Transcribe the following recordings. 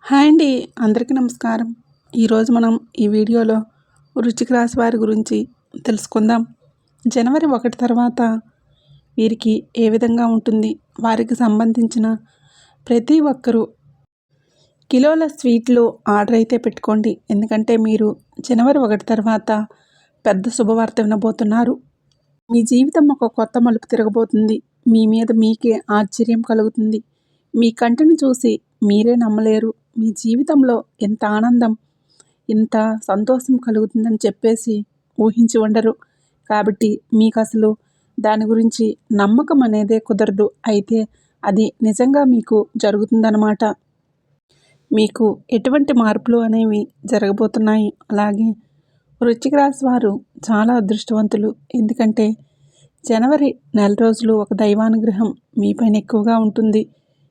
Hi అండి. అందరికీ నమస్కారం. ఈరోజు మనం ఈ వీడియోలో వృశ్చిక రాశి వారి గురించి తెలుసుకుందాం. జనవరి 1 తర్వాత వీరికి ఏ విధంగా ఉంటుంది? వారికి సంబంధించిన ప్రతి ఒక్కరూ కిలోల స్వీట్లు ఆర్డర్ అయితే పెట్టుకోండి. ఎందుకంటే మీరు జనవరి 1 తర్వాత పెద్ద శుభవార్త వినబోతున్నారు. మీ జీవితం ఒక కొత్త మలుపు తిరగబోతుంది. మీ మీద మీకే ఆశ్చర్యం కలుగుతుంది. మీ కంటిని చూసి మీరే నమ్మలేరు. మీ జీవితంలో ఇంత ఆనందం, ఇంత సంతోషం కలుగుతుందని చెప్పేసి ఊహించి ఉండరు. కాబట్టి మీకు అసలు దాని గురించి నమ్మకం అనేదే కుదరదు. అయితే అది నిజంగా మీకు జరుగుతుందన్నమాట. మీకు ఎటువంటి మార్పులు అనేవి జరగబోతున్నాయి. అలాగే వృశ్చిక రాశి వారు చాలా అదృష్టవంతులు. ఎందుకంటే జనవరి నెల రోజులు ఒక దైవానుగ్రహం మీ పైన ఎక్కువగా ఉంటుంది.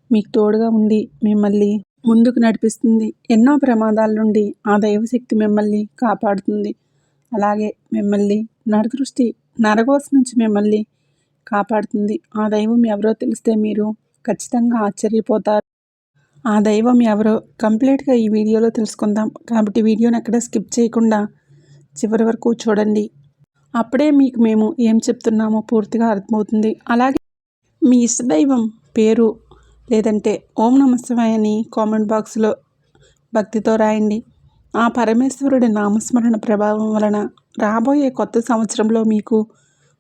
మీకు తోడుగా ఉండి మిమ్మల్ని ముందుకు నడిపిస్తుంది. ఎన్నో ప్రమాదాల నుండి ఆ దైవశక్తి మిమ్మల్ని కాపాడుతుంది. అలాగే మిమ్మల్ని నరదృష్టి నరఘోష నుంచి మిమ్మల్ని కాపాడుతుంది. ఆ దైవం ఎవరో తెలిస్తే మీరు ఖచ్చితంగా ఆశ్చర్యపోతారు. ఆ దైవం ఎవరో కంప్లీట్గా ఈ వీడియోలో తెలుసుకుందాం. కాబట్టి వీడియోని ఎక్కడ స్కిప్ చేయకుండా చివరి వరకు చూడండి. అప్పుడే మీకు మేము ఏం చెప్తున్నామో పూర్తిగా అర్థమవుతుంది. అలాగే మీ ఇష్టదైవం పేరు లేదంటే ఓం నమః శివాయ అని కామెంట్ బాక్స్లో భక్తితో రాయండి. ఆ పరమేశ్వరుడి నామస్మరణ ప్రభావం వలన రాబోయే కొత్త సంవత్సరంలో మీకు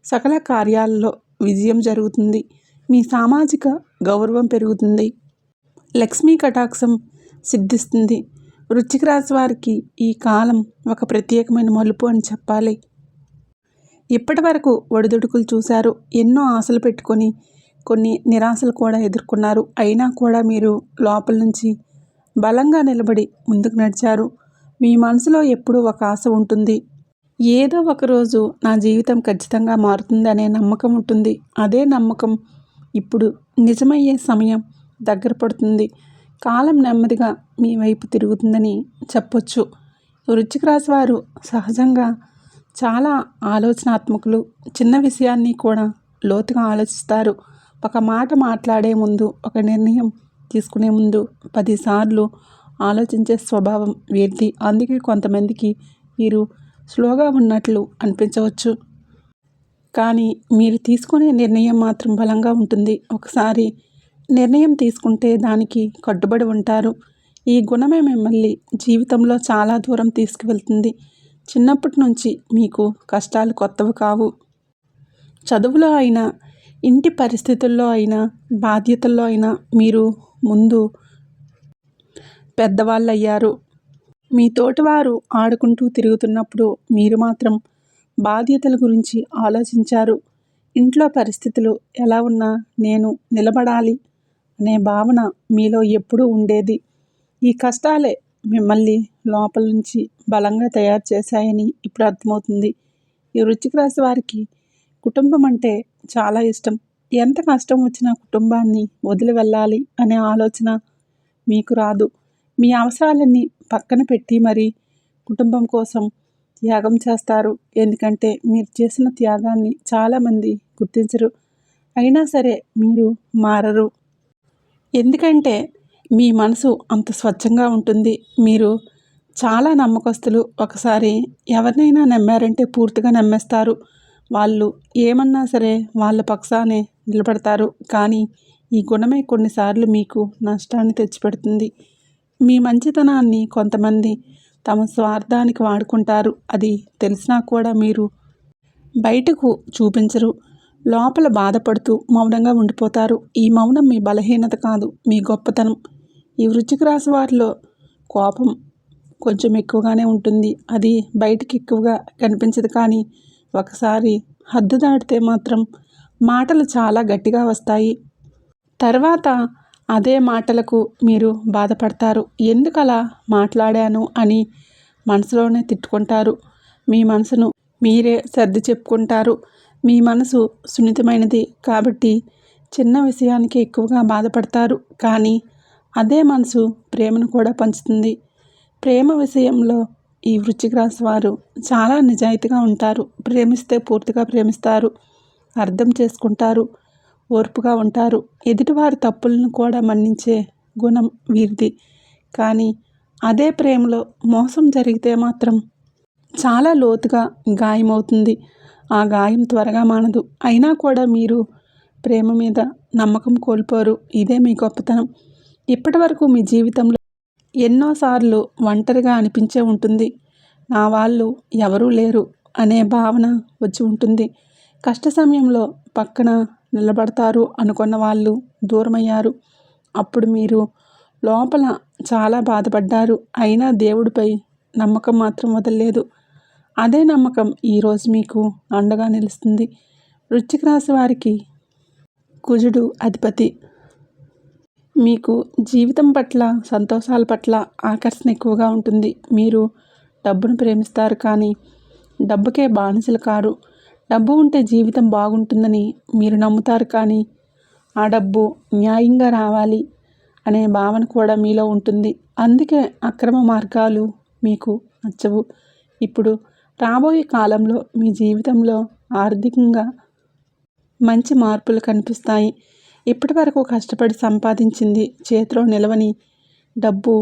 సకల కార్యాలలో విజయం జరుగుతుంది. మీ సామాజిక గౌరవం పెరుగుతుంది. లక్ష్మీ కటాక్షం సిద్ధిస్తుంది. వృశ్చిక రాశి వారికి ఈ కాలం ఒక ప్రత్యేకమైన మలుపు అని చెప్పాలి. ఇప్పటి వరకు ఒడిదుడుకులు చూశారు. ఎన్నో ఆశలు పెట్టుకొని కొన్ని నిరాశలు కూడా ఎదుర్కొన్నారు. అయినా కూడా మీరు లోపల నుంచి బలంగా నిలబడి ముందుకు నడిచారు. మీ మనసులో ఎప్పుడూ ఒక ఆశ ఉంటుంది. ఏదో ఒకరోజు నా జీవితం ఖచ్చితంగా మారుతుంది అనే నమ్మకం ఉంటుంది. అదే నమ్మకం ఇప్పుడు నిజమయ్యే సమయం దగ్గర పడుతుంది. కాలం నెమ్మదిగా మీ వైపు తిరుగుతుందని చెప్పొచ్చు. వృశ్చిక రాశి వారు సహజంగా చాలా ఆలోచనాత్మకులు. చిన్న విషయాన్ని కూడా లోతుగా ఆలోచిస్తారు. ఒక మాట మాట్లాడే ముందు, ఒక నిర్ణయం తీసుకునే ముందు 10 సార్లు ఆలోచించే స్వభావం వీరిది. అందుకే కొంతమందికి వీరు స్లోగా ఉన్నట్లు అనిపించవచ్చు. కానీ మీరు తీసుకునే నిర్ణయం మాత్రం బలంగా ఉంటుంది. ఒకసారి నిర్ణయం తీసుకుంటే దానికి కట్టుబడి ఉంటారు. ఈ గుణమే మిమ్మల్ని జీవితంలో చాలా దూరం తీసుకువెళ్తుంది. చిన్నప్పటి నుంచి మీకు కష్టాలు కొత్తవి కావు. చదువులో అయినా, ఇంటి పరిస్థితుల్లో అయినా, బాధ్యతల్లో అయినా మీరు ముందు పెద్దవాళ్ళయ్యారు. మీ తోటివారు ఆడుకుంటూ తిరుగుతున్నప్పుడు మీరు మాత్రం బాధ్యతల గురించి ఆలోచించారు. ఇంట్లో పరిస్థితులు ఎలా ఉన్నా నేను నిలబడాలి అనే భావన మీలో ఎప్పుడూ ఉండేది. ఈ కష్టాలే మిమ్మల్ని లోపల నుంచి బలంగా తయారు చేశాయని ఇప్పుడు అర్థమవుతుంది. ఈ వృశ్చిక రాశి వారికి కుటుంబం అంటే చాలా ఇష్టం. ఎంత కష్టం వచ్చినా కుటుంబాన్ని వదిలి వెళ్ళాలి అనే ఆలోచన మీకు రాదు. మీ అవసరాలన్నీ పక్కన పెట్టి మరీ కుటుంబం కోసం త్యాగం చేస్తారు. ఎందుకంటే మీరు చేసిన త్యాగాన్ని చాలామంది గుర్తించరు. అయినా సరే మీరు మారరు. ఎందుకంటే మీ మనసు అంత స్వచ్ఛంగా ఉంటుంది. మీరు చాలా నమ్మకస్తులు. ఒకసారి ఎవరినైనా నమ్మారంటే పూర్తిగా నమ్మేస్తారు. వాళ్ళు ఏమన్నా సరే వాళ్ళ పక్షానే నిలబడతారు. కానీ ఈ గుణమే కొన్నిసార్లు మీకు నష్టాన్ని తెచ్చిపెడుతుంది. మీ మంచితనాన్ని కొంతమంది తమ స్వార్థానికి వాడుకుంటారు. అది తెలిసినా కూడా మీరు బయటకు చూపించరు. లోపల బాధపడుతూ మౌనంగా ఉండిపోతారు. ఈ మౌనం మీ బలహీనత కాదు, మీ గొప్పతనం. ఈ వృశ్చిక రాశి వారిలో కోపం కొంచెం ఎక్కువగానే ఉంటుంది. అది బయటికి ఎక్కువగా కనిపించదు. కానీ ఒకసారి హద్దు దాటితే మాత్రం మాటలు చాలా గట్టిగా వస్తాయి. తర్వాత అదే మాటలకు మీరు బాధపడతారు. ఎందుకు అలా మాట్లాడాను అని మనసులోనే తిట్టుకుంటారు. మీ మనసును మీరే సర్ది చెప్పుకుంటారు. మీ మనసు సున్నితమైనది కాబట్టి చిన్న విషయానికి ఎక్కువగా బాధపడతారు. కానీ అదే మనసు ప్రేమను కూడా పంచుతుంది. ప్రేమ విషయంలో ఈ వృశ్చిక రాశి వారు చాలా నిజాయితీగా ఉంటారు. ప్రేమిస్తే పూర్తిగా ప్రేమిస్తారు. అర్థం చేసుకుంటారు. ఓర్పుగా ఉంటారు. ఎదుటివారి తప్పులను కూడా మన్నించే గుణం వీరిది. కానీ అదే ప్రేమలో మోసం జరిగితే మాత్రం చాలా లోతుగా గాయమవుతుంది. ఆ గాయం త్వరగా మానదు. అయినా కూడా మీరు ప్రేమ మీద నమ్మకం కోల్పోరు. ఇదే మీ గొప్పతనం. ఇప్పటి వరకు మీ జీవితంలో ఎన్నోసార్లు ఒంటరిగా అనిపించే ఉంటుంది. నా వాళ్ళు ఎవరూ లేరు అనే భావన వచ్చి ఉంటుంది. కష్ట సమయంలో పక్కన నిలబడతారు అనుకున్న వాళ్ళు దూరమయ్యారు. అప్పుడు మీరు లోపల చాలా బాధపడ్డారు. అయినా దేవుడిపై నమ్మకం మాత్రం వదలలేదు. అదే నమ్మకం ఈరోజు మీకు అండగా నిలుస్తుంది. వృశ్చిక రాశి వారికి కుజుడు అధిపతి. మీకు జీవితం పట్ల, సంతోషాల పట్ల ఆకర్షణ ఎక్కువగా ఉంటుంది. మీరు డబ్బును ప్రేమిస్తారు, కానీ డబ్బుకే బానిసలు కారు. డబ్బు ఉంటే జీవితం బాగుంటుందని మీరు నమ్ముతారు, కానీ ఆ డబ్బు న్యాయంగా రావాలి అనే భావన కూడా మీలో ఉంటుంది. అందుకే అక్రమ మార్గాలు మీకు నచ్చవు. ఇప్పుడు రాబోయే కాలంలో మీ జీవితంలో ఆర్థికంగా మంచి మార్పులు కనిపిస్తాయి. ఇప్పటి వరకు కష్టపడి సంపాదించింది చేతిలో నిలవని డబ్బు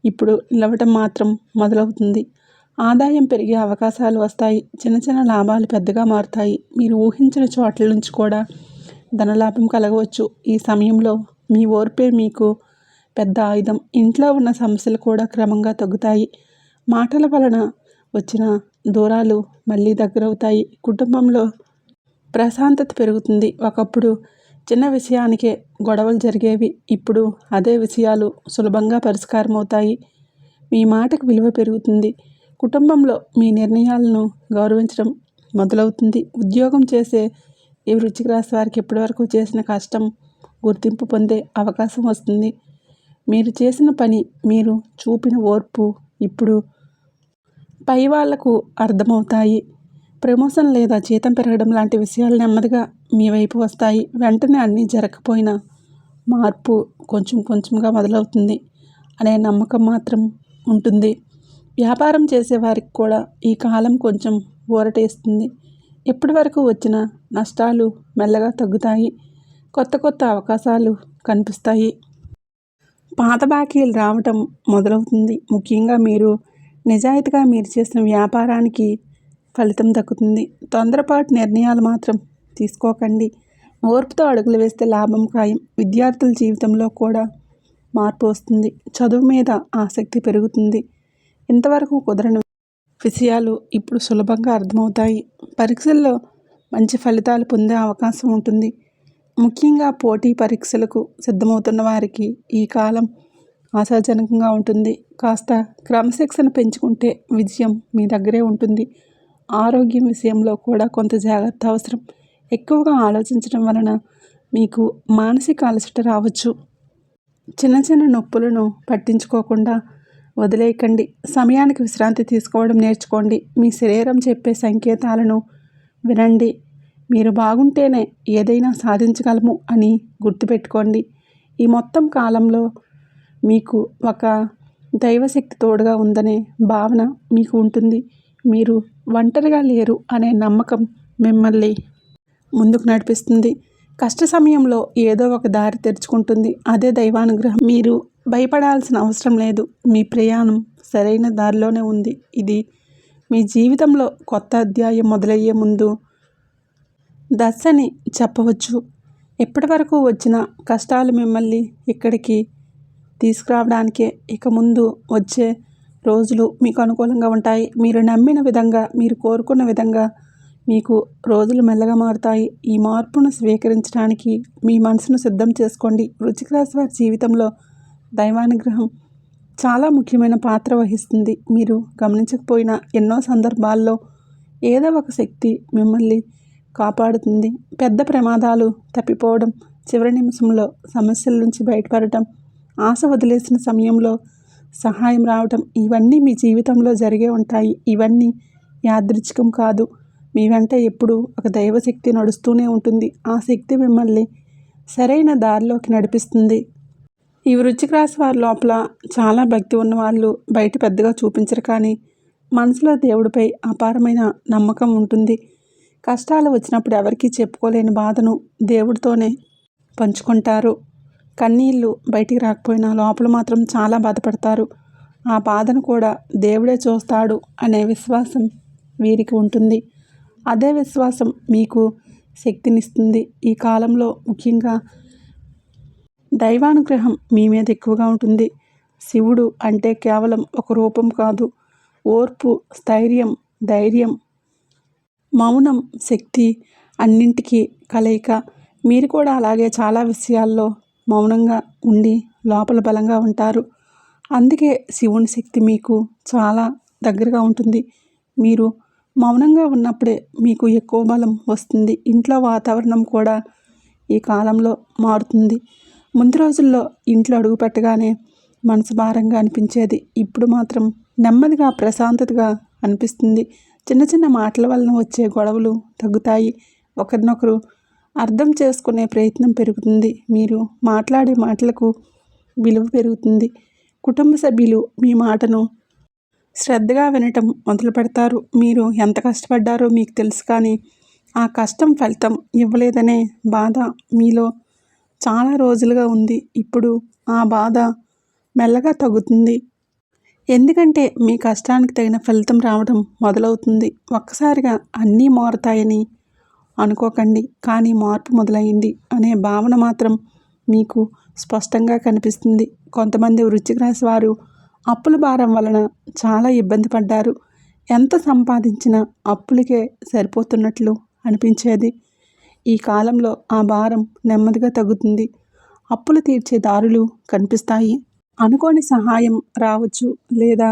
ఇప్పుడు నిలవటం మాత్రం మొదలవుతుంది. ఆదాయం పెరిగే అవకాశాలు వస్తాయి. చిన్న చిన్న లాభాలు పెద్దగా మారుతాయి. మీరు ఊహించిన చోట్ల నుంచి కూడా ధనలాభం కలగవచ్చు. ఈ సమయంలో మీ ఓర్పే మీకు పెద్ద ఆయుధం. ఇంట్లో ఉన్న సమస్యలు కూడా క్రమంగా తగ్గుతాయి. మాటల వలన వచ్చిన దూరాలు మళ్ళీ దగ్గరవుతాయి. కుటుంబంలో ప్రశాంతత పెరుగుతుంది. ఒకప్పుడు చిన్న విషయానికే గొడవలు జరిగేవి. ఇప్పుడు అదే విషయాలు సులభంగా పరిష్కారం అవుతాయి. మీ మాటకు విలువ పెరుగుతుంది. కుటుంబంలో మీ నిర్ణయాలను గౌరవించడం మొదలవుతుంది. ఉద్యోగం చేసే ఈ వృశ్చిక రాశి వారికి ఇప్పటివరకు చేసిన కష్టం గుర్తింపు పొందే అవకాశం వస్తుంది. మీరు చేసిన పని, మీరు చూపిన ఓర్పు ఇప్పుడు పై వాళ్లకు అర్థమవుతాయి. ప్రమోషన్ లేదా జీతం పెరగడం లాంటి విషయాలు నెమ్మదిగా మీ వైపు వస్తాయి. వెంటనే అన్నీ జరగకపోయినా మార్పు కొంచెం కొంచెంగా మొదలవుతుంది అనే నమ్మకం మాత్రం ఉంటుంది. వ్యాపారం చేసేవారికి కూడా ఈ కాలం కొంచెం ఊరటేస్తుంది. ఇప్పటి వరకు వచ్చిన నష్టాలు మెల్లగా తగ్గుతాయి. కొత్త కొత్త అవకాశాలు కనిపిస్తాయి. పాత బాకీలు రావటం మొదలవుతుంది. ముఖ్యంగా మీరు నిజాయితీగా మీరు చేసిన వ్యాపారానికి ఫలితం దక్కుతుంది. తొందరపాటు నిర్ణయాలు మాత్రం తీసుకోకండి. ఓర్పుతో అడుగులు వేస్తే లాభం ఖాయం. విద్యార్థుల జీవితంలో కూడా మార్పు వస్తుంది. చదువు మీద ఆసక్తి పెరుగుతుంది. ఇంతవరకు కుదరని విషయాలు ఇప్పుడు సులభంగా అర్థమవుతాయి. పరీక్షల్లో మంచి ఫలితాలు పొందే అవకాశం ఉంటుంది. ముఖ్యంగా పోటీ పరీక్షలకు సిద్ధమవుతున్న వారికి ఈ కాలం ఆశాజనకంగా ఉంటుంది. కాస్త క్రమశిక్షణ పెంచుకుంటే విజయం మీ దగ్గరే ఉంటుంది. ఆరోగ్యం విషయంలో కూడా కొంత జాగ్రత్త అవసరం. ఎక్కువగా ఆలోచించడం వలన మీకు మానసిక అలసట రావచ్చు. చిన్న చిన్న నొప్పులను పట్టించుకోకుండా వదిలేయకండి. సమయానికి విశ్రాంతి తీసుకోవడం నేర్చుకోండి. మీ శరీరం చెప్పే సంకేతాలను వినండి. మీరు బాగుంటేనే ఏదైనా సాధించగలము అని గుర్తుపెట్టుకోండి. ఈ మొత్తం కాలంలో మీకు ఒక దైవశక్తి తోడుగా ఉందనే భావన మీకు ఉంటుంది. మీరు ఒంటరిగా లేరు అనే నమ్మకం మిమ్మల్ని ముందుకు నడిపిస్తుంది. కష్ట సమయంలో ఏదో ఒక దారి తెరుచుకుంటుంది. అదే దైవానుగ్రహం. మీరు భయపడాల్సిన అవసరం లేదు. మీ ప్రయాణం సరైన దారిలోనే ఉంది. ఇది మీ జీవితంలో కొత్త అధ్యాయం మొదలయ్యే ముందు దశ అని చెప్పవచ్చు. ఇప్పటి వరకు వచ్చిన కష్టాలు మిమ్మల్ని ఇక్కడికి తీసుకురావడానికే. ఇక ముందు వచ్చే రోజులు మీకు అనుకూలంగా ఉంటాయి. మీరు నమ్మిన విధంగా, మీరు కోరుకున్న విధంగా మీకు రోజులు మెల్లగా మారుతాయి. ఈ మార్పును స్వీకరించడానికి మీ మనసును సిద్ధం చేసుకోండి. వృశ్చిక రాశి వారి జీవితంలో దైవానుగ్రహం చాలా ముఖ్యమైన పాత్ర వహిస్తుంది. మీరు గమనించకపోయినా ఎన్నో సందర్భాల్లో ఏదో ఒక శక్తి మిమ్మల్ని కాపాడుతుంది. పెద్ద ప్రమాదాలు తప్పిపోవడం, చివరి నిమిషంలో సమస్యల నుంచి బయటపడటం, ఆశ వదిలేసిన సమయంలో సహాయం రావటం, ఇవన్నీ మీ జీవితంలో జరిగే ఉంటాయి. ఇవన్నీ యాదృచ్ఛికం కాదు. మీ వెంట ఎప్పుడూ ఒక దైవశక్తి నడుస్తూనే ఉంటుంది. ఆ శక్తి మిమ్మల్ని సరైన దారిలోకి నడిపిస్తుంది. ఈ వృశ్చిక రాశి వారి లోపల చాలా భక్తి ఉన్నవాళ్ళు బయట పెద్దగా చూపించరు, కానీ మనసులో దేవుడిపై అపారమైన నమ్మకం ఉంటుంది. కష్టాలు వచ్చినప్పుడు ఎవరికీ చెప్పుకోలేని బాధను దేవుడితోనే పంచుకుంటారు. కన్నీళ్ళు బయటికి రాకపోయినా లోపల మాత్రం చాలా బాధపడతారు. ఆ బాధను కూడా దేవుడే చూస్తాడు అనే విశ్వాసం వీరికి ఉంటుంది. అదే విశ్వాసం మీకు శక్తినిస్తుంది. ఈ కాలంలో ముఖ్యంగా దైవానుగ్రహం మీ మీద ఎక్కువగా ఉంటుంది. శివుడు అంటే కేవలం ఒక రూపం కాదు. ఓర్పు, స్థైర్యం, ధైర్యం, మౌనం, శక్తి అన్నింటికీ కలయిక. మీరు కూడా అలాగే చాలా విషయాల్లో మౌనంగా ఉండి లోపల బలంగా ఉంటారు. అందుకే శివుని శక్తి మీకు చాలా దగ్గరగా ఉంటుంది. మీరు మౌనంగా ఉన్నప్పుడే మీకు ఎక్కువ బలం వస్తుంది. ఇంట్లో వాతావరణం కూడా ఈ కాలంలో మారుతుంది. ముందు రోజుల్లో ఇంట్లో అడుగు పెట్టగానే మనసు భారంగా అనిపించేది. ఇప్పుడు మాత్రం నెమ్మదిగా ప్రశాంతతగా అనిపిస్తుంది. చిన్న చిన్న మాటల వలన వచ్చే గొడవలు తగ్గుతాయి. ఒకరినొకరు అర్థం చేసుకునే ప్రయత్నం పెరుగుతుంది. మీరు మాట్లాడే మాటలకు విలువ పెరుగుతుంది. కుటుంబ సభ్యులు మీ మాటను శ్రద్ధగా వినటం మొదలు పెడతారు. మీరు ఎంత కష్టపడ్డారో మీకు తెలుసు, కానీ ఆ కష్టం ఫలితం ఇవ్వలేదనే బాధ మీలో చాలా రోజులుగా ఉంది. ఇప్పుడు ఆ బాధ మెల్లగా తగ్గుతుంది. ఎందుకంటే మీ కష్టానికి తగిన ఫలితం రావడం మొదలవుతుంది. ఒక్కసారిగా అన్నీ మారుతాయని అనుకోకండి, కానీ మార్పు మొదలైంది అనే భావన మాత్రం మీకు స్పష్టంగా కనిపిస్తుంది. కొంతమంది వృశ్చిక రాశి వారు అప్పుల భారం వలన చాలా ఇబ్బంది పడ్డారు. ఎంత సంపాదించినా అప్పులకే సరిపోతున్నట్లు అనిపించేది. ఈ కాలంలో ఆ భారం నెమ్మదిగా తగ్గుతుంది. అప్పులు తీర్చే దారులు కనిపిస్తాయి. అనుకోని సహాయం రావచ్చు, లేదా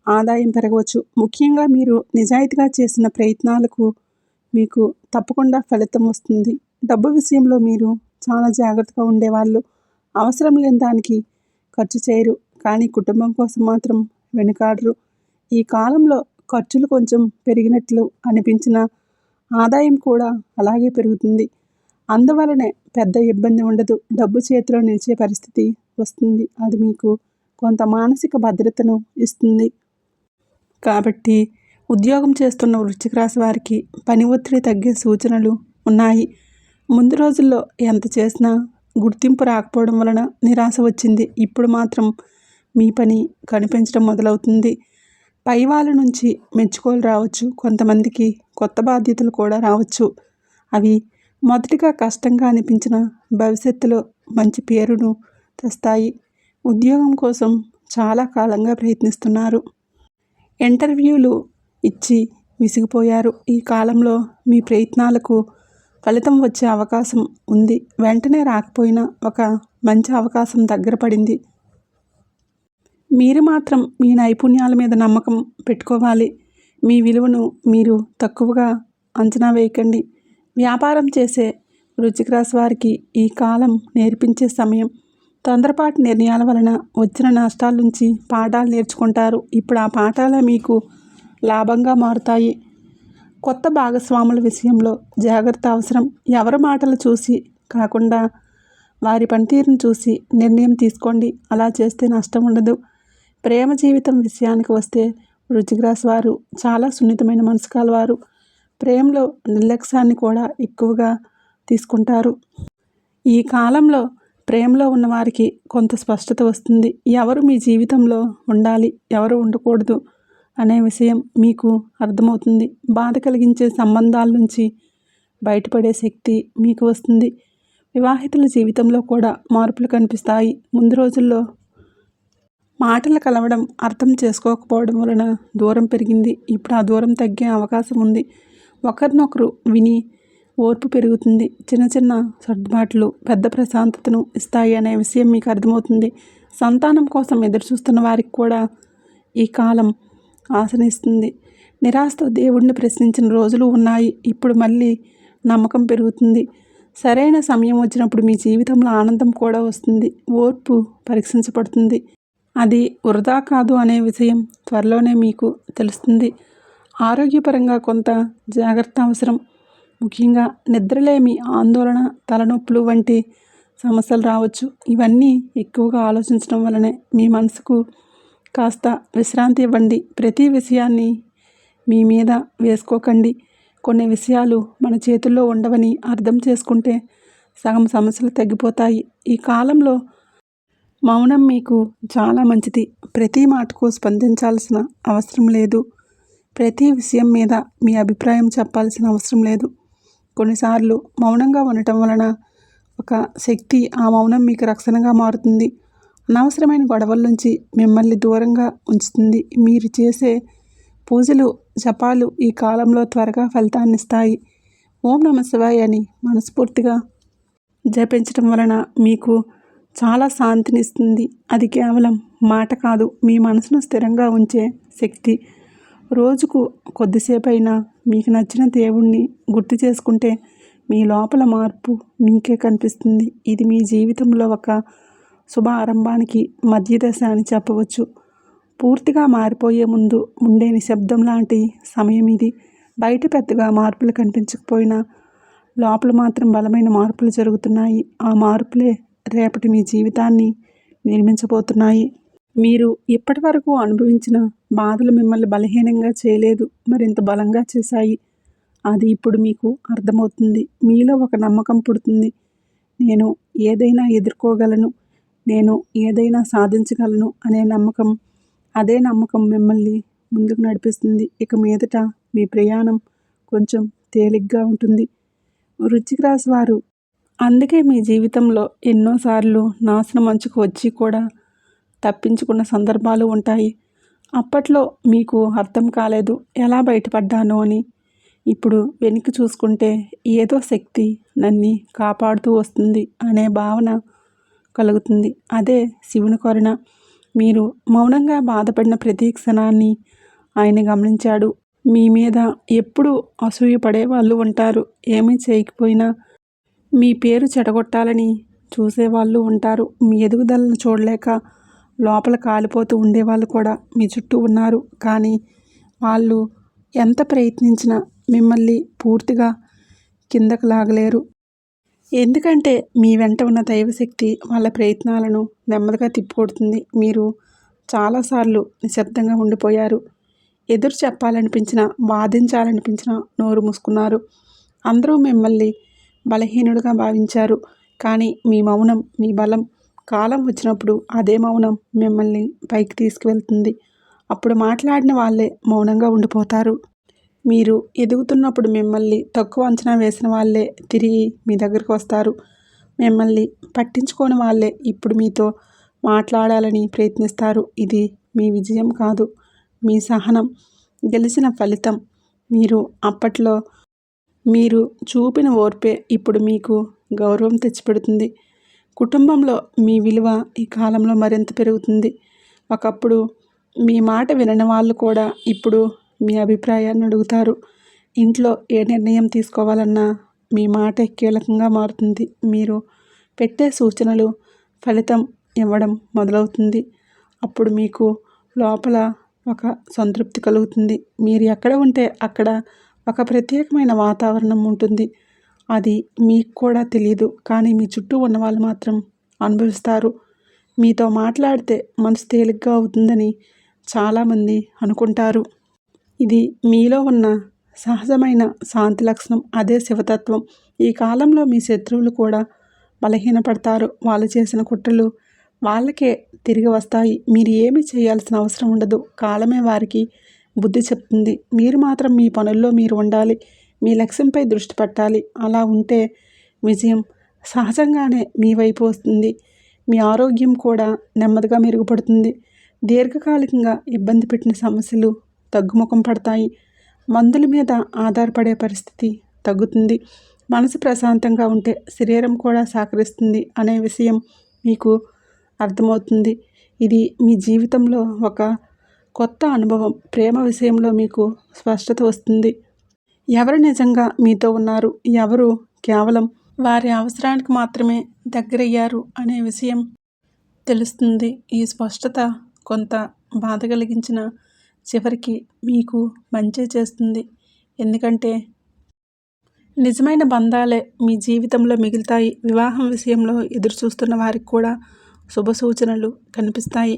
ఆదాయం పెరగవచ్చు. ముఖ్యంగా మీరు నిజాయితీగా చేసిన ప్రయత్నాలకు మీకు తప్పకుండా ఫలితం వస్తుంది. డబ్బు విషయంలో మీరు చాలా జాగ్రత్తగా ఉండేవాళ్ళు. అవసరం లేని దానికి ఖర్చు చేయరు, కానీ కుటుంబం కోసం మాత్రం వెనుకాడరు. ఈ కాలంలో ఖర్చులు కొంచెం పెరిగినట్లు అనిపించిన ఆదాయం కూడా అలాగే పెరుగుతుంది. అందువలనే పెద్ద ఇబ్బంది ఉండదు. డబ్బు చేతిలో నిలిచే పరిస్థితి వస్తుంది. అది మీకు కొంత మానసిక భద్రతను ఇస్తుంది. కాబట్టి ఉద్యోగం చేస్తున్న వృశ్చిక రాశి వారికి పని ఒత్తిడి తగ్గే సూచనలు ఉన్నాయి. ముందు రోజుల్లో ఎంత చేసినా గుర్తింపు రాకపోవడం వలన నిరాశ వచ్చింది. ఇప్పుడు మాత్రం మీ పని కనిపించడం మొదలవుతుంది. పై వాళ్ళ నుంచి మెచ్చుకోలు రావచ్చు. కొంతమందికి కొత్త బాధ్యతలు కూడా రావచ్చు. అవి మొదటిగా కష్టంగా అనిపించిన భవిష్యత్తులో మంచి పేరును తెస్తాయి. ఉద్యోగం కోసం చాలా కాలంగా ప్రయత్నిస్తున్నారు. ఇంటర్వ్యూలు ఇచ్చి విసిగిపోయారు. ఈ కాలంలో మీ ప్రయత్నాలకు ఫలితం వచ్చే అవకాశం ఉంది. వెంటనే రాకపోయినా ఒక మంచి అవకాశం దగ్గర పడింది. మీరు మాత్రం మీ నైపుణ్యాల మీద నమ్మకం పెట్టుకోవాలి. మీ విలువను మీరు తక్కువగా అంచనా వేయకండి. వ్యాపారం చేసే వృశ్చిక రాశి వారికి ఈ కాలం నేర్పించే సమయం. తొందరపాటు నిర్ణయాల వలన వచ్చిన నష్టాల నుంచి పాఠాలు నేర్చుకుంటారు. ఇప్పుడు ఆ పాఠాలే మీకు లాభంగా మారుతాయి. కొత్త భాగస్వాముల విషయంలో జాగ్రత్త అవసరం. ఎవరి మాటలు చూసి కాకుండా వారి పనితీరును చూసి నిర్ణయం తీసుకోండి. అలా చేస్తే నష్టం ఉండదు. ప్రేమ జీవితం విషయానికి వస్తే వృశ్చిక రాశి వారు చాలా సున్నితమైన మనసు కలవారు. ప్రేమలో నిర్లక్ష్యాన్ని కూడా ఎక్కువగా తీసుకుంటారు. ఈ కాలంలో ప్రేమలో ఉన్నవారికి కొంత స్పష్టత వస్తుంది. ఎవరు మీ జీవితంలో ఉండాలి, ఎవరు ఉండకూడదు అనే విషయం మీకు అర్థమవుతుంది. బాధ కలిగించే సంబంధాల నుంచి బయటపడే శక్తి మీకు వస్తుంది. వివాహితుల జీవితంలో కూడా మార్పులు కనిపిస్తాయి. ముందు రోజుల్లో మాటలు కలవడం, అర్థం చేసుకోకపోవడం వలన దూరం పెరిగింది. ఇప్పుడు ఆ దూరం తగ్గే అవకాశం ఉంది. ఒకరినొకరు విని ఓర్పు పెరుగుతుంది. చిన్న చిన్న సర్దుబాట్లు పెద్ద ప్రశాంతతను ఇస్తాయి అనే విషయం మీకు అర్థమవుతుంది. సంతానం కోసం ఎదురుచూస్తున్న వారికి కూడా ఈ కాలం ఆశనిస్తుంది. నిరాశతో దేవుడిని ప్రశ్నించిన రోజులు ఉన్నాయి. ఇప్పుడు మళ్ళీ నమ్మకం పెరుగుతుంది. సరైన సమయం వచ్చినప్పుడు మీ జీవితంలో ఆనందం కూడా వస్తుంది. ఓర్పు పరీక్షించబడుతుంది. అది వృధా కాదు అనే విషయం త్వరలోనే మీకు తెలుస్తుంది. ఆరోగ్యపరంగా కొంత జాగ్రత్త అవసరం. ముఖ్యంగా నిద్రలేమి, ఆందోళన, తలనొప్పులు వంటి సమస్యలు రావచ్చు. ఇవన్నీ ఎక్కువగా ఆలోచించడం వలనే. మీ మనసుకు కాస్త విశ్రాంతి ఇవ్వండి. ప్రతి విషయాన్ని మీ మీద వేసుకోకండి. కొన్ని విషయాలు మన చేతుల్లో ఉండవని అర్థం చేసుకుంటే సగం సమస్యలు తగ్గిపోతాయి. ఈ కాలంలో మౌనం మీకు చాలా మంచిది. ప్రతి మాటకు స్పందించాల్సిన అవసరం లేదు. ప్రతి విషయం మీద మీ అభిప్రాయం చెప్పాల్సిన అవసరం లేదు. కొన్నిసార్లు మౌనంగా ఉండటం వలన ఒక శక్తి, ఆ మౌనం మీకు రక్షణగా మారుతుంది. అనవసరమైన గొడవల నుంచి మిమ్మల్ని దూరంగా ఉంచుతుంది. మీరు చేసే పూజలు, జపాలు ఈ కాలంలో త్వరగా ఫలితాన్నిస్తాయి. ఓం నమః శివాయ అని మనస్ఫూర్తిగా జపించటం వలన మీకు చాలా శాంతినిస్తుంది. అది కేవలం మాట కాదు, మీ మనసును స్థిరంగా ఉంచే శక్తి. రోజుకు కొద్దిసేపైనా మీకు నచ్చిన దేవుణ్ణి గుర్తు చేసుకుంటే మీ లోపల మార్పు మీకే కనిపిస్తుంది. ఇది మీ జీవితంలో ఒక శుభ ఆరంభానికి మధ్యదశ అని చెప్పవచ్చు. పూర్తిగా మారిపోయే ముందు ఉండే నిశ్శబ్దం లాంటి సమయం ఇది. బయట పెద్దగా మార్పులు కనిపించకపోయినా లోపల మాత్రం బలమైన మార్పులు జరుగుతున్నాయి. ఆ మార్పులే రేపటి మీ జీవితాన్ని నిర్మించబోతున్నాయి. మీరు ఇప్పటి వరకు అనుభవించిన బాధలు మిమ్మల్ని బలహీనంగా చేయలేదు, మరింత బలంగా చేశాయి. అది ఇప్పుడు మీకు అర్థమవుతుంది. మీలో ఒక నమ్మకం పుడుతుంది. నేను ఏదైనా ఎదుర్కోగలను, నేను ఏదైనా సాధించగలను అనే నమ్మకం. అదే నమ్మకం మిమ్మల్ని ముందుకు నడిపిస్తుంది. ఇక మీదట మీ ప్రయాణం కొంచెం తేలిగ్గా ఉంటుంది. వృశ్చిక రాశి వారు అందుకే మీ జీవితంలో ఎన్నోసార్లు నాశనం అంచుకు వచ్చి కూడా తప్పించుకున్న సందర్భాలు ఉంటాయి. అప్పట్లో మీకు అర్థం కాలేదు ఎలా బయటపడ్డాను అని. ఇప్పుడు వెనక్కి చూసుకుంటే ఏదో శక్తి నన్ను కాపాడుతూ వస్తుంది అనే భావన కలుగుతుంది. అదే శివుని కరుణ. మీరు మౌనంగా బాధపడిన ప్రతి క్షణాన్ని ఆయన గమనించాడు. మీ మీద ఎప్పుడూ అసూయ పడే వాళ్ళు ఉంటారు. ఏమీ చేయకపోయినా మీ పేరు చెడగొట్టాలని చూసేవాళ్ళు ఉంటారు. మీ ఎదుగుదలను చూడలేక లోపల కాలిపోతూ ఉండేవాళ్ళు కూడా మీ చుట్టూ ఉన్నారు. కానీ వాళ్ళు ఎంత ప్రయత్నించినా మిమ్మల్ని పూర్తిగా కిందకు లాగలేరు. ఎందుకంటే మీ వెంట ఉన్న దైవశక్తి వాళ్ళ ప్రయత్నాలను నెమ్మదిగా తిప్పికొడుతుంది. మీరు చాలాసార్లు నిశ్శబ్దంగా ఉండిపోయారు. ఎదురు చెప్పాలనిపించినా, బాధించాలనిపించినా నోరు మూసుకున్నారు. అందరూ మిమ్మల్ని బలహీనుడిగా భావించారు. కానీ మీ మౌనం మీ బలం. కాలం వచ్చినప్పుడు అదే మౌనం మిమ్మల్ని పైకి తీసుకువెళ్తుంది. అప్పుడు మాట్లాడిన వాళ్ళే మౌనంగా ఉండిపోతారు. మీరు ఎదుగుతున్నప్పుడు మిమ్మల్ని తక్కువ అంచనా వేసిన వాళ్ళే తిరిగి మీ దగ్గరికి వస్తారు. మిమ్మల్ని పట్టించుకోని వాళ్ళే ఇప్పుడు మీతో మాట్లాడాలని ప్రయత్నిస్తారు. ఇది మీ విజయం కాదు, మీ సహనం గెలిచిన ఫలితం. అప్పట్లో మీరు చూపిన ఓర్పే ఇప్పుడు మీకు గౌరవం తెచ్చిపెడుతుంది. కుటుంబంలో మీ విలువ ఈ కాలంలో మరింత పెరుగుతుంది. ఒకప్పుడు మీ మాట వినని వాళ్ళు కూడా ఇప్పుడు మీ అభిప్రాయాన్ని అడుగుతారు. ఇంట్లో ఏ నిర్ణయం తీసుకోవాలన్నా మీ మాటే కీలకంగా మారుతుంది. మీరు పెట్టే సూచనలు ఫలితం ఇవ్వడం మొదలవుతుంది. అప్పుడు మీకు లోపల ఒక సంతృప్తి కలుగుతుంది. మీరు ఎక్కడ ఉంటే అక్కడ ఒక ప్రత్యేకమైన వాతావరణం ఉంటుంది. అది మీకు కూడా తెలియదు, కానీ మీ చుట్టూ ఉన్న వాళ్ళు మాత్రం అనుభవిస్తారు. మీతో మాట్లాడితే మనసు తేలిగ్గా అవుతుందని చాలామంది అనుకుంటారు. ఇది మీలో ఉన్న సహజమైన శాంతి లక్షణం. అదే శివతత్వం. ఈ కాలంలో మీ శత్రువులు కూడా బలహీనపడతారు. వాళ్ళు చేసిన కుట్రలు వాళ్ళకే తిరిగి వస్తాయి. మీరు ఏమీ చేయాల్సిన అవసరం ఉండదు. కాలమే వారికి బుద్ధి చెప్తుంది. మీరు మాత్రం మీ పనుల్లో మీరు ఉండాలి. మీ లక్ష్యంపై దృష్టి పెట్టాలి. అలా ఉంటే విజయం సహజంగానే మీ వైపు వస్తుంది. మీ ఆరోగ్యం కూడా నెమ్మదిగా మెరుగుపడుతుంది. దీర్ఘకాలికంగా ఇబ్బంది పెట్టిన సమస్యలు తగ్గుముఖం పడతాయి. మందుల మీద ఆధారపడే పరిస్థితి తగ్గుతుంది. మనసు ప్రశాంతంగా ఉంటే శరీరం కూడా సహకరిస్తుంది అనే విషయం మీకు అర్థమవుతుంది. ఇది మీ జీవితంలో ఒక కొత్త అనుభవం. ప్రేమ విషయంలో మీకు స్పష్టత వస్తుంది. ఎవరు నిజంగా మీతో ఉన్నారు, ఎవరు కేవలం వారి అవసరానికి మాత్రమే దగ్గరయ్యారు అనే విషయం తెలుస్తుంది. ఈ స్పష్టత కొంత బాధ కలిగించిన చివరికి మీకు మంచి చేస్తుంది. ఎందుకంటే నిజమైన బంధాలే మీ జీవితంలో మిగులుతాయి. వివాహం విషయంలో ఎదురు చూస్తున్న వారికి కూడా శుభ సూచనలు కనిపిస్తాయి.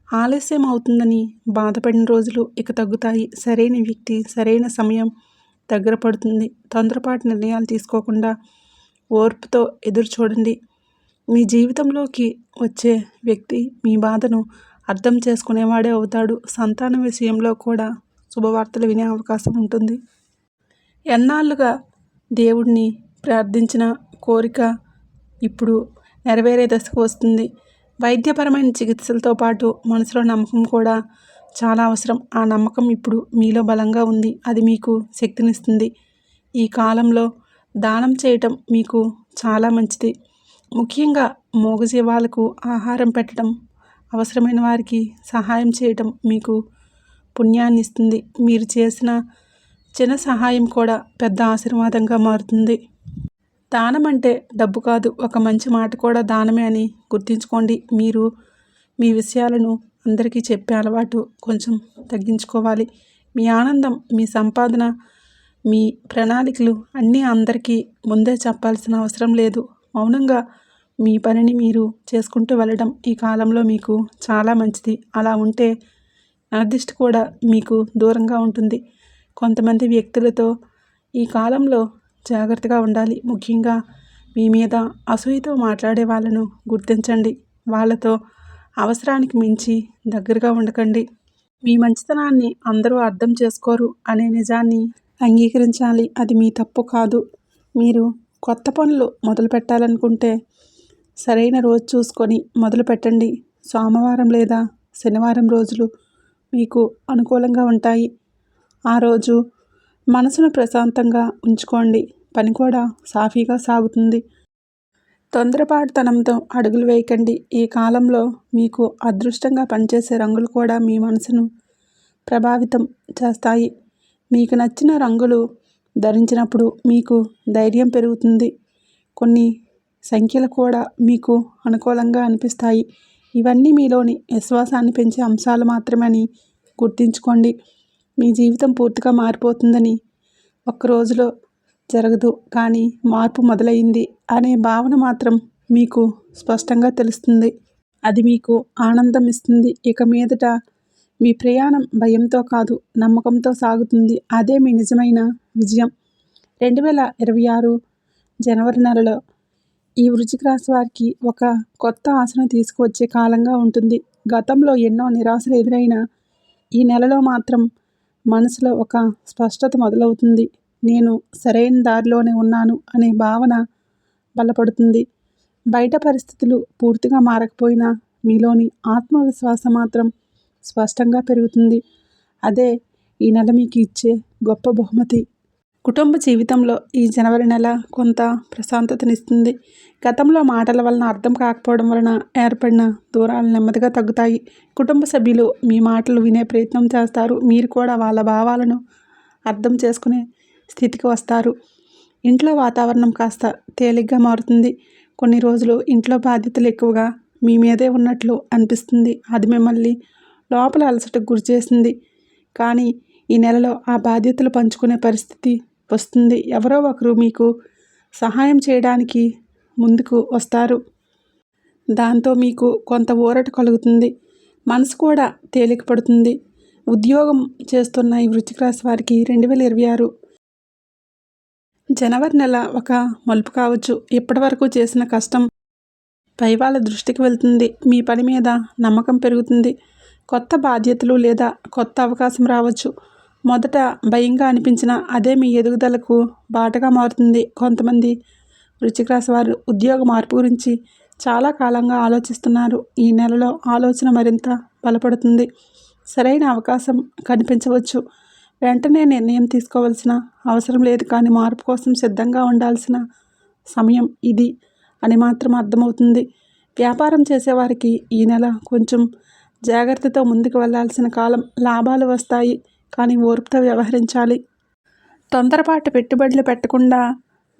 ఆలస్యం అవుతుందని బాధపడిన రోజులు ఇక తగ్గుతాయి. సరైన వ్యక్తి, సరైన సమయం దగ్గర పడుతుంది. తొందరపాటు నిర్ణయాలు తీసుకోకుండా ఓర్పుతో ఎదురు చూడండి. మీ జీవితంలోకి వచ్చే వ్యక్తి మీ బాధను అర్థం చేసుకునేవాడే అవుతాడు. సంతానం విషయంలో కూడా శుభవార్తలు వినే అవకాశం ఉంటుంది. ఎన్నాళ్ళుగా దేవుడిని ప్రార్థించిన కోరిక ఇప్పుడు నెరవేరే దశకు వస్తుంది. వైద్యపరమైన చికిత్సలతో పాటు మనసులో నమ్మకం కూడా చాలా అవసరం. ఆ నమ్మకం ఇప్పుడు మీలో బలంగా ఉంది. అది మీకు శక్తినిస్తుంది. ఈ కాలంలో దానం చేయటం మీకు చాలా మంచిది. ముఖ్యంగా మూగజీవాలకు ఆహారం పెట్టడం, అవసరమైన వారికి సహాయం చేయటం మీకు పుణ్యాన్ని ఇస్తుంది. మీరు చేసిన చిన్న సహాయం కూడా పెద్ద ఆశీర్వాదంగా మారుతుంది. దానం అంటే డబ్బు కాదు, ఒక మంచి మాట కూడా దానమే అని గుర్తుంచుకోండి. మీరు మీ విషయాలను అందరికీ చెప్పే అలవాటు కొంచెం తగ్గించుకోవాలి. మీ ఆనందం, మీ సంపాదన, మీ ప్రణాళికలు అన్నీ అందరికీ ముందే చెప్పాల్సిన అవసరం లేదు. మౌనంగా మీ పనిని మీరు చేసుకుంటూ వెళ్ళడం ఈ కాలంలో మీకు చాలా మంచిది. అలా ఉంటే నరదిష్టి కూడా మీకు దూరంగా ఉంటుంది. కొంతమంది వ్యక్తులతో ఈ కాలంలో జాగ్రత్తగా ఉండాలి. ముఖ్యంగా మీ మీద అసూయతో మాట్లాడే వాళ్ళను గుర్తించండి. వాళ్ళతో అవసరానికి మించి దగ్గరగా ఉండకండి. మీ మంచితనాన్ని అందరూ అర్థం చేసుకోరు అనే నిజాన్ని అంగీకరించాలి. అది మీ తప్పు కాదు. మీరు కొత్త పనులు మొదలు పెట్టాలనుకుంటే సరైన రోజు చూసుకొని మొదలు పెట్టండి. సోమవారం లేదా శనివారం రోజులు మీకు అనుకూలంగా ఉంటాయి. ఆ రోజు మనసును ప్రశాంతంగా ఉంచుకోండి. పని కూడా సాఫీగా సాగుతుంది. తొందరపాటుతనంతో అడుగులు వేయకండి. ఈ కాలంలో మీకు అదృష్టంగా పనిచేసే రంగులు కూడా మీ మనసును ప్రభావితం చేస్తాయి. మీకు నచ్చిన రంగులు ధరించినప్పుడు మీకు ధైర్యం పెరుగుతుంది. కొన్ని సంఖ్యలు కూడా మీకు అనుకూలంగా అనిపిస్తాయి. ఇవన్నీ మీలోని విశ్వాసాన్ని పెంచే అంశాలు మాత్రమే గుర్తుంచుకోండి. మీ జీవితం పూర్తిగా మారిపోతుందని ఒక్కరోజులో జరగదు, కానీ మార్పు మొదలైంది అనే భావన మాత్రం మీకు స్పష్టంగా తెలుస్తుంది. అది మీకు ఆనందం ఇస్తుంది. ఇక మీదట మీ ప్రయాణం భయంతో కాదు, నమ్మకంతో సాగుతుంది. అదే మీ నిజమైన విజయం. 2026 జనవరి నెలలో ఈ వృశ్చిక రాశి వారికి ఒక కొత్త ఆశను తీసుకువచ్చే కాలంగా ఉంటుంది. గతంలో ఎన్నో నిరాశలు ఎదురైనా ఈ నెలలో మాత్రం మనసులో ఒక స్పష్టత మొదలవుతుంది. నేను సరైన దారిలోనే ఉన్నాను అనే భావన బలపడుతుంది. బయట పరిస్థితులు పూర్తిగా మారకపోయినా మీలోని ఆత్మవిశ్వాసం మాత్రం స్పష్టంగా పెరుగుతుంది. అదే ఈ నెల మీకు ఇచ్చే గొప్ప బహుమతి. కుటుంబ జీవితంలో ఈ జనవరి నెల కొంత ప్రశాంతతనిస్తుంది. గతంలో మాటల వలన అర్థం కాకపోవడం వలన ఏర్పడిన దూరాలు నెమ్మదిగా తగ్గుతాయి. కుటుంబ సభ్యులు మీ మాటలు వినే ప్రయత్నం చేస్తారు. మీరు కూడా వాళ్ళ భావాలను అర్థం చేసుకునే స్థితికి వస్తారు. ఇంట్లో వాతావరణం కాస్త తేలిగ్గా మారుతుంది. కొన్ని రోజులు ఇంట్లో బాధ్యతలు ఎక్కువగా మీ మీదే ఉన్నట్లు అనిపిస్తుంది. అది మిమ్మల్ని లోపల అలసటకు గురిచేసింది. కానీ ఈ నెలలో ఆ బాధ్యతలు పంచుకునే పరిస్థితి వస్తుంది. ఎవరో ఒకరు మీకు సహాయం చేయడానికి ముందుకు వస్తారు. దాంతో మీకు కొంత ఊరట కలుగుతుంది. మనసు కూడా తేలిక పడుతుంది. ఉద్యోగం చేస్తున్న ఈ వృశ్చిక రాశి వారికి 2026 జనవరి నెల ఒక మలుపు కావచ్చు. ఇప్పటివరకు చేసిన కష్టం పై వాళ్ళ దృష్టికి వెళ్తుంది. మీ పని మీద నమ్మకం పెరుగుతుంది. కొత్త బాధ్యతలు లేదా కొత్త అవకాశం రావచ్చు. మొదట భయంగా అనిపించినా అదే మీ ఎదుగుదలకు బాటగా మారుతుంది. కొంతమంది వృశ్చిక రాశి వారు ఉద్యోగ మార్పు గురించి చాలా కాలంగా ఆలోచిస్తున్నారు. ఈ నెలలో ఆలోచన మరింత బలపడుతుంది. సరైన అవకాశం కనిపించవచ్చు. వెంటనే నిర్ణయం తీసుకోవాల్సిన అవసరం లేదు, కానీ మార్పు కోసం సిద్ధంగా ఉండాల్సిన సమయం ఇది అని మాత్రం అర్థమవుతుంది. వ్యాపారం చేసేవారికి ఈ నెల కొంచెం జాగ్రత్తతో ముందుకు వెళ్లాల్సిన కాలం. లాభాలు వస్తాయి, కానీ ఓర్పుతో వ్యవహరించాలి. తొందరపాటు పెట్టుబడులు పెట్టకుండా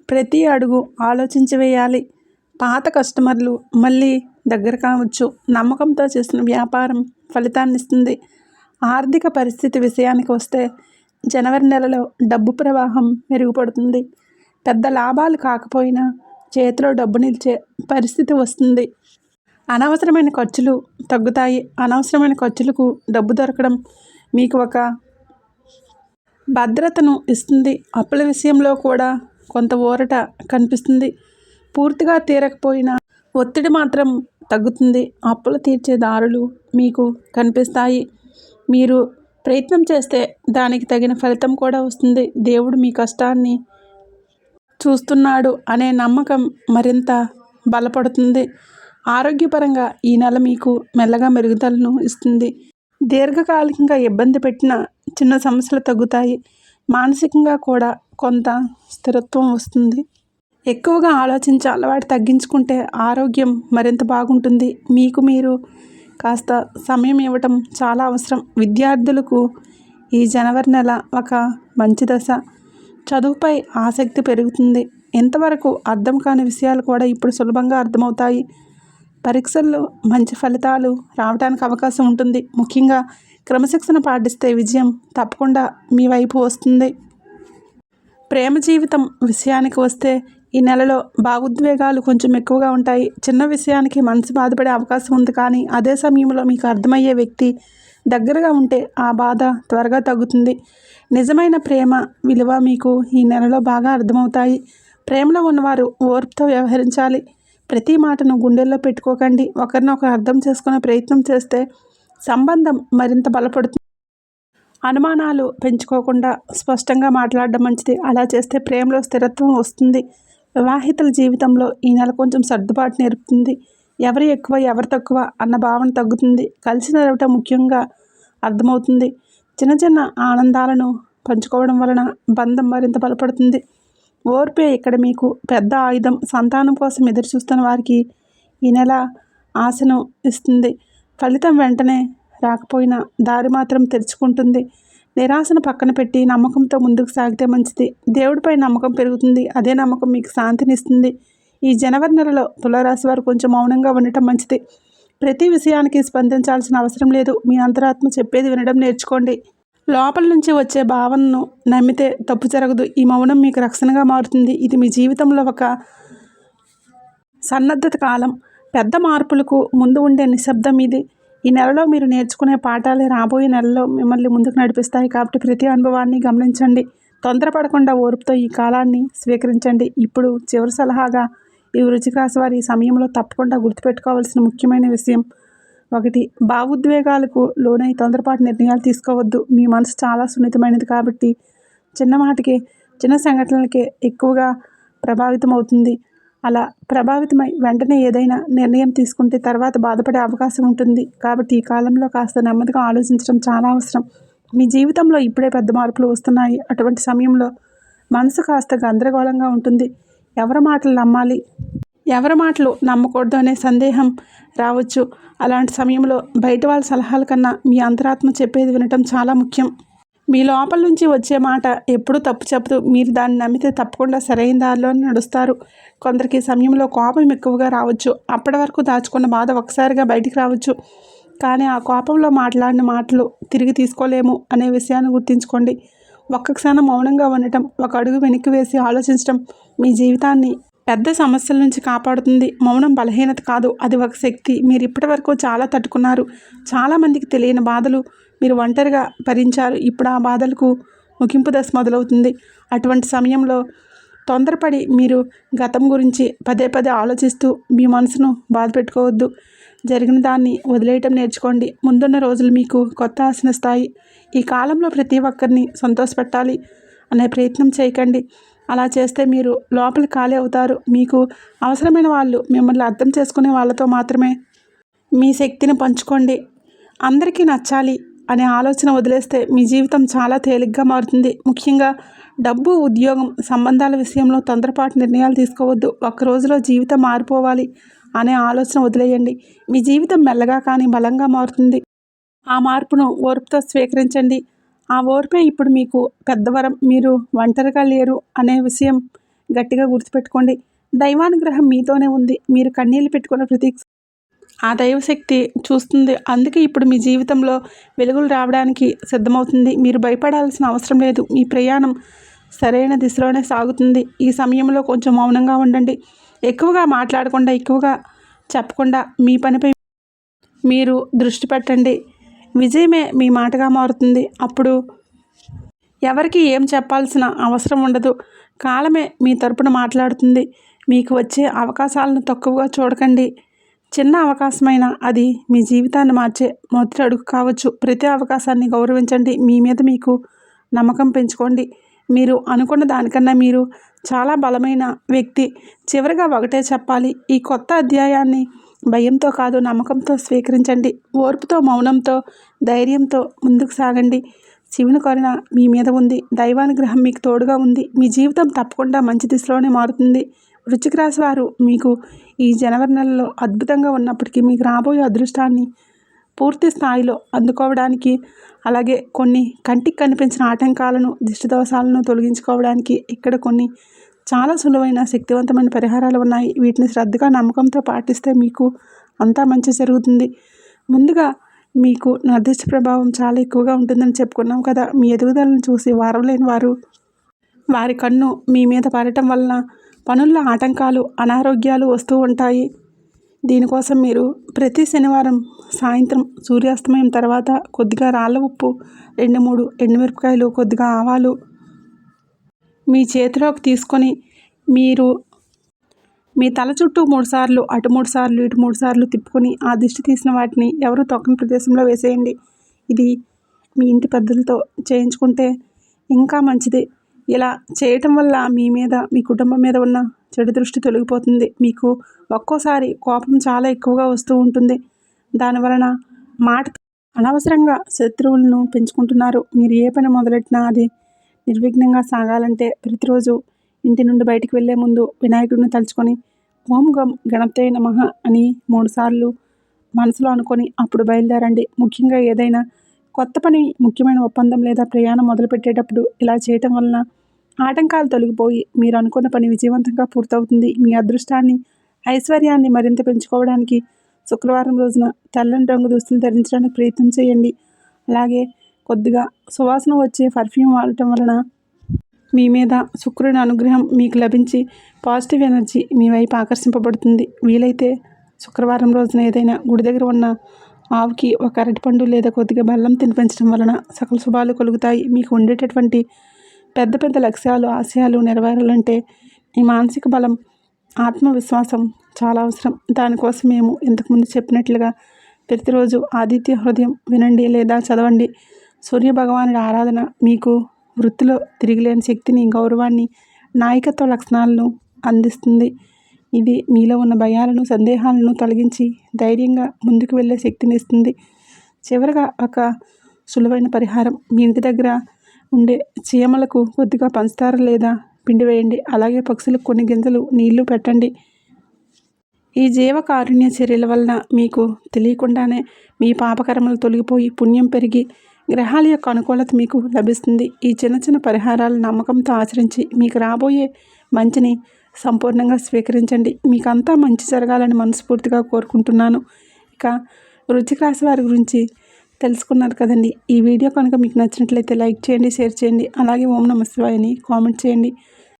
ప్రతి అడుగు ఆలోచించి వేయాలి. పాత కస్టమర్లు మళ్ళీ దగ్గర కావచ్చు. నమ్మకంతో చేసిన వ్యాపారం ఫలితాన్నిస్తుంది. ఆర్థిక పరిస్థితి విషయానికి వస్తే జనవరి నెలలో డబ్బు ప్రవాహం మెరుగుపడుతుంది. పెద్ద లాభాలు కాకపోయినా చేతిలో డబ్బు నిలిచే పరిస్థితి వస్తుంది. అనవసరమైన ఖర్చులు తగ్గుతాయి. అనవసరమైన ఖర్చులకు డబ్బు దొరకడం మీకు ఒక భద్రతను ఇస్తుంది. అప్పుల విషయంలో కూడా కొంత ఊరట కనిపిస్తుంది. పూర్తిగా తీరకపోయినా ఒత్తిడి మాత్రం తగ్గుతుంది. అప్పులు తీర్చే దారులు మీకు కనిపిస్తాయి. మీరు ప్రయత్నం చేస్తే దానికి తగిన ఫలితం కూడా వస్తుంది. దేవుడు మీ కష్టాన్ని చూస్తున్నాడు అనే నమ్మకం మరింత బలపడుతుంది. ఆరోగ్యపరంగా ఈ నెల మీకు మెల్లగా మెరుగుదలను ఇస్తుంది. దీర్ఘకాలికంగా ఇబ్బంది పెట్టిన చిన్న సమస్యలు తగ్గుతాయి. మానసికంగా కూడా కొంత స్థిరత్వం వస్తుంది. ఎక్కువగా ఆలోచించే అలవాటు తగ్గించుకుంటే ఆరోగ్యం మరింత బాగుంటుంది. మీకు మీరు కాస్త సమయం ఇవ్వటం చాలా అవసరం. విద్యార్థులకు ఈ జనవరి నెల ఒక మంచి దశ. చదువుపై ఆసక్తి పెరుగుతుంది. ఇంతవరకు అర్థం కాని విషయాలు కూడా ఇప్పుడు సులభంగా అర్థమవుతాయి. పరీక్షల్లో మంచి ఫలితాలు రావడానికి అవకాశం ఉంటుంది. ముఖ్యంగా క్రమశిక్షణ పాటిస్తే విజయం తప్పకుండా మీ వైపు వస్తుంది. ప్రేమ జీవితం విషయానికి వస్తే ఈ నెలలో భావోద్వేగాలు కొంచెం ఎక్కువగా ఉంటాయి. చిన్న విషయానికి మనసు బాధపడే అవకాశం ఉంది. కానీ అదే సమయంలో మీకు అర్థమయ్యే వ్యక్తి దగ్గరగా ఉంటే ఆ బాధ త్వరగా తగ్గుతుంది. నిజమైన ప్రేమ విలువ మీకు ఈ నెలలో బాగా అర్థమవుతాయి. ప్రేమలో ఉన్నవారు ఓర్పుతో వ్యవహరించాలి. ప్రతి మాటను గుండెల్లో పెట్టుకోకండి. ఒకరినొకరు అర్థం చేసుకునే ప్రయత్నం చేస్తే సంబంధం మరింత బలపడుతుంది. అనుమానాలు పెంచుకోకుండా స్పష్టంగా మాట్లాడడం మంచిది. అలా చేస్తే ప్రేమలో స్థిరత్వం వస్తుంది. వివాహితుల జీవితంలో ఈ నెల కొంచెం సర్దుబాటు నేర్పుతుంది. ఎవరు ఎక్కువ ఎవరు తక్కువ అన్న భావన తగ్గుతుంది. కలిసి నడవటం ముఖ్యంగా అర్థమవుతుంది. చిన్న చిన్న ఆనందాలను పంచుకోవడం వలన బంధం మరింత బలపడుతుంది. ఓర్పే ఇక్కడ మీకు పెద్ద ఆయుధం. సంతానం కోసం ఎదురు చూస్తున్న వారికి ఈ నెల ఆశను ఇస్తుంది. ఫలితం వెంటనే రాకపోయినా దారి మాత్రం తెరుచుకుంటుంది. నిరాశను పక్కన పెట్టి నమ్మకంతో ముందుకు సాగితే మంచిది. దేవుడిపై నమ్మకం పెరుగుతుంది. అదే నమ్మకం మీకు శాంతినిస్తుంది. ఈ జనవరి నెలలో తులారాశి వారు కొంచెం మౌనంగా ఉండటం మంచిది. ప్రతి విషయానికి స్పందించాల్సిన అవసరం లేదు. మీ అంతరాత్మ చెప్పేది వినడం నేర్చుకోండి. లోపల నుంచి వచ్చే భావనను నమ్మితే తప్పు జరగదు. ఈ మౌనం మీకు రక్షణగా మారుతుంది. ఇది మీ జీవితంలో ఒక సన్నద్ధత కాలం. పెద్ద మార్పులకు ముందు ఉండే నిశ్శబ్దం ఇది. ఈ నెలలో మీరు నేర్చుకునే పాఠాలే రాబోయే నెలలో మిమ్మల్ని ముందుకు నడిపిస్తాయి. కాబట్టి ప్రతి అనుభవాన్ని గమనించండి. తొందరపడకుండా ఓర్పుతో ఈ కాలాన్ని స్వీకరించండి. ఇప్పుడు చివరి సలహాగా ఈ వృశ్చిక రాశి వారి సమయంలో తప్పకుండా గుర్తుపెట్టుకోవాల్సిన ముఖ్యమైన విషయం 1. భావోద్వేగాలకు లోనై తొందరపాటు నిర్ణయాలు తీసుకోవద్దు. మీ మనసు చాలా సున్నితమైనది కాబట్టి చిన్న మాటకే చిన్న సంఘటనలకే ఎక్కువగా ప్రభావితం అవుతుంది. అలా ప్రభావితమై వెంటనే ఏదైనా నిర్ణయం తీసుకుంటే తర్వాత బాధపడే అవకాశం ఉంటుంది. కాబట్టి ఈ కాలంలో కాస్త నెమ్మదిగా ఆలోచించడం చాలా అవసరం. మీ జీవితంలో ఇప్పుడే పెద్ద మార్పులు వస్తున్నాయి. అటువంటి సమయంలో మనసు కాస్త గందరగోళంగా ఉంటుంది. ఎవరి మాటలు నమ్మాలి, ఎవరి మాటలు నమ్మకూడదు అనే సందేహం రావచ్చు. అలాంటి సమయంలో బయట వాళ్ళ సలహాల కన్నా మీ అంతరాత్మ చెప్పేది వినటం చాలా ముఖ్యం. మీ లోపల నుంచి వచ్చే మాట ఎప్పుడూ తప్పు చెప్పదు. మీరు దాన్ని నమ్మితే తప్పకుండా సరైన దారిలో నడుస్తారు. కొందరికి సమయంలో కోపం ఎక్కువగా రావచ్చు. అప్పటి వరకు దాచుకున్న బాధ ఒకసారిగా బయటికి రావచ్చు. కానీ ఆ కోపంలో మాట్లాడిన మాటలు తిరిగి తీసుకోలేము అనే విషయాన్ని గుర్తుంచుకోండి. ఒక్క క్షణం మౌనంగా ఉండటం, ఒక అడుగు వెనక్కి వేసి ఆలోచించడం మీ జీవితాన్ని పెద్ద సమస్యల నుంచి కాపాడుతుంది. మౌనం బలహీనత కాదు, అది ఒక శక్తి. మీరు ఇప్పటి వరకు చాలా తట్టుకున్నారు. చాలామందికి తెలియని బాధలు మీరు ఒంటరిగా భరించారు. ఇప్పుడు ఆ బాధలకు ముగింపు దశ మొదలవుతుంది. అటువంటి సమయంలో తొందరపడి మీరు గతం గురించి పదే పదే ఆలోచిస్తూ మీ మనసును బాధ పెట్టుకోవద్దు. జరిగిన దాన్ని వదిలేయటం నేర్చుకోండి. ముందున్న రోజులు మీకు కొత్త ఆశనిస్తాయి. ఈ కాలంలో ప్రతి ఒక్కరిని సంతోషపెట్టాలి అనే ప్రయత్నం చేయకండి. అలా చేస్తే మీరు లోపల ఖాళీ అవుతారు. మీకు అవసరమైన వాళ్ళు, మిమ్మల్ని అర్థం చేసుకునే వాళ్ళతో మాత్రమే మీ శక్తిని పంచుకోండి. అందరికీ నచ్చాలి అనే ఆలోచన వదిలేస్తే మీ జీవితం చాలా తేలిగ్గా మారుతుంది. ముఖ్యంగా డబ్బు, ఉద్యోగం, సంబంధాల విషయంలో తొందరపాటు నిర్ణయాలు తీసుకోవద్దు. ఒక్క రోజులో జీవితం మారిపోవాలి అనే ఆలోచన వదిలేయండి. మీ జీవితం మెల్లగా కానీ బలంగా మారుతుంది. ఆ మార్పును ఓర్పుతో స్వీకరించండి. ఆ ఓర్పే ఇప్పుడు మీకు పెద్దవరం. మీరు ఒంటరిగా లేరు అనే విషయం గట్టిగా గుర్తుపెట్టుకోండి. దైవానుగ్రహం మీతోనే ఉంది. మీరు కన్నీళ్ళు పెట్టుకున్న ప్రతి ఆ దైవశక్తి చూస్తుంది. అందుకే ఇప్పుడు మీ జీవితంలో వెలుగులు రావడానికి సిద్ధమవుతుంది. మీరు భయపడాల్సిన అవసరం లేదు. మీ ప్రయాణం సరైన దిశలోనే సాగుతుంది. ఈ సమయంలో కొంచెం మౌనంగా ఉండండి. ఎక్కువగా మాట్లాడకుండా, ఎక్కువగా చెప్పకుండా మీ పనిపై మీరు దృష్టి పెట్టండి. విజయమే మీ మాటగా మారుతుంది. అప్పుడు ఎవరికి ఏం చెప్పాల్సిన అవసరం ఉండదు. కాలమే మీ తరపున మాట్లాడుతుంది. మీకు వచ్చే అవకాశాలను తక్కువగా చూడకండి. చిన్న అవకాశమైనా అది మీ జీవితాన్ని మార్చే మొదటి అడుగు కావచ్చు. ప్రతి అవకాశాన్ని గౌరవించండి. మీ మీద మీకు నమ్మకం పెంచుకోండి. మీరు అనుకున్న దానికన్నా మీరు చాలా బలమైన వ్యక్తి. చివరిగా ఒకటే చెప్పాలి, ఈ కొత్త అధ్యాయాన్ని భయంతో కాదు నమ్మకంతో స్వీకరించండి. ఓర్పుతో, మౌనంతో, ధైర్యంతో ముందుకు సాగండి. శివుని కరుణ మీ మీద ఉంది. దైవానుగ్రహం మీకు తోడుగా ఉంది. మీ జీవితం తప్పకుండా మంచి దిశలోనే మారుతుంది. వృశ్చిక రాశి వారు మీకు ఈ జనవరి నెలలో అద్భుతంగా ఉన్నప్పటికీ మీకు రాబోయే అదృష్టాన్ని పూర్తి స్థాయిలో అందుకోవడానికి, అలాగే కొన్ని కంటికి కనిపించిన ఆటంకాలను, దిష్టి దోషాలను తొలగించుకోవడానికి ఇక్కడ కొన్ని చాలా సులువైన శక్తివంతమైన పరిహారాలు ఉన్నాయి. వీటిని శ్రద్ధగా నమ్మకంతో పాటిస్తే మీకు అంతా మంచి జరుగుతుంది. ముందుగా మీకు నిర్దిష్ట ప్రభావం చాలా ఎక్కువగా ఉంటుందని చెప్పుకున్నాం కదా. మీ ఎదుగుదలను చూసి వారవలేని వారు వారి కన్ను మీ మీద పడటం వలన పనుల్లో ఆటంకాలు, అనారోగ్యాలు వస్తూ ఉంటాయి. దీనికోసం మీరు ప్రతి శనివారం సాయంత్రం సూర్యాస్తమయం తర్వాత కొద్దిగా రాళ్ళ ఉప్పు, 2-3 ఎండుమిరపకాయలు, కొద్దిగా ఆవాలు మీ చేతిలోకి తీసుకొని మీరు మీ తల చుట్టూ 3 సార్లు, అటు 3 సార్లు, ఇటు 3 సార్లు తిప్పుకొని ఆ దిష్టి తీసిన వాటిని ఎవరు తొక్కని ప్రదేశంలో వేసేయండి. ఇది మీ ఇంటి పెద్దలతో చేయించుకుంటే ఇంకా మంచిది. ఇలా చేయటం వల్ల మీ మీద, మీ కుటుంబం మీద ఉన్న చెడు దృష్టి తొలగిపోతుంది. మీకు ఒక్కోసారి కోపం చాలా ఎక్కువగా వస్తూ ఉంటుంది. దానివలన మాట అనవసరంగా శత్రువులను పెంచుకుంటున్నారు. మీరు ఏ పని మొదలెట్టినా అది నిర్విఘ్నంగా సాగాలంటే ప్రతిరోజు ఇంటి నుండి బయటికి వెళ్ళే ముందు వినాయకుడిని తలుచుకొని ఓం గం గణపతయే నమః అని 3 సార్లు మనసులో అనుకొని అప్పుడు బయలుదేరండి. ముఖ్యంగా ఏదైనా కొత్త పని, ముఖ్యమైన ఒప్పందం లేదా ప్రయాణం మొదలుపెట్టేటప్పుడు ఇలా చేయటం వలన ఆటంకాలు తొలగిపోయి మీరు అనుకున్న పని విజయవంతంగా పూర్తవుతుంది. మీ అదృష్టాన్ని, ఐశ్వర్యాన్ని మరింత పెంచుకోవడానికి శుక్రవారం రోజున తెల్లని రంగు దుస్తులు ధరించడానికి ప్రయత్నం చేయండి. అలాగే కొద్దిగా సువాసన వచ్చే పర్ఫ్యూమ్ వాడటం వలన మీ మీద శుక్రుని అనుగ్రహం మీకు లభించి పాజిటివ్ ఎనర్జీ మీ వైపు ఆకర్షింపబడుతుంది. వీలైతే శుక్రవారం రోజున ఏదైనా గుడి దగ్గర ఉన్న ఆవుకి ఒక అరటిపండు లేదా కొద్దిగా బెల్లం తినిపించడం వలన సకల శుభాలు కలుగుతాయి. మీకు ఉండేటటువంటి పెద్ద పెద్ద లక్ష్యాలు, ఆశయాలు నెరవేరాలంటే ఈ మానసిక బలం, ఆత్మవిశ్వాసం చాలా అవసరం. దానికోసం మేము ఇంతకుముందు చెప్పినట్లుగా ప్రతిరోజు ఆదిత్య హృదయం వినండి లేదా చదవండి. సూర్య భగవానుడి ఆరాధన మీకు వృత్తిలో తిరిగిలేని శక్తిని, గౌరవాన్ని, నాయకత్వ లక్షణాలను అందిస్తుంది. ఇది మీలో ఉన్న భయాలను, సందేహాలను తొలగించి ధైర్యంగా ముందుకు వెళ్ళే శక్తిని ఇస్తుంది. చివరగా ఒక సులువైన పరిహారం, మీ ఇంటి దగ్గర ఉండే చీమలకు కొద్దిగా పంచదార లేదా పిండి వేయండి. అలాగే పక్షులకు కొన్ని గింజలు నీళ్లు పెట్టండి. ఈ జీవకారుణ్య చర్యల వలన మీకు తెలియకుండానే మీ పాపకర్మలు తొలగిపోయి పుణ్యం పెరిగి గ్రహాల యొక్క అనుకూలత మీకు లభిస్తుంది. ఈ చిన్న చిన్న పరిహారాలు నమ్మకంతో ఆచరించి మీకు రాబోయే మంచిని సంపూర్ణంగా స్వీకరించండి. మీకు అంతా మంచి జరగాలని మనస్ఫూర్తిగా కోరుకుంటున్నాను. ఇక వృశ్చిక రాశి వారి గురించి తెలుసుకున్నారు కదండి. ఈ వీడియో కనుక మీకు నచ్చినట్లయితే లైక్ చేయండి, షేర్ చేయండి. అలాగే ఓం నమః శివాయ అని కామెంట్ చేయండి.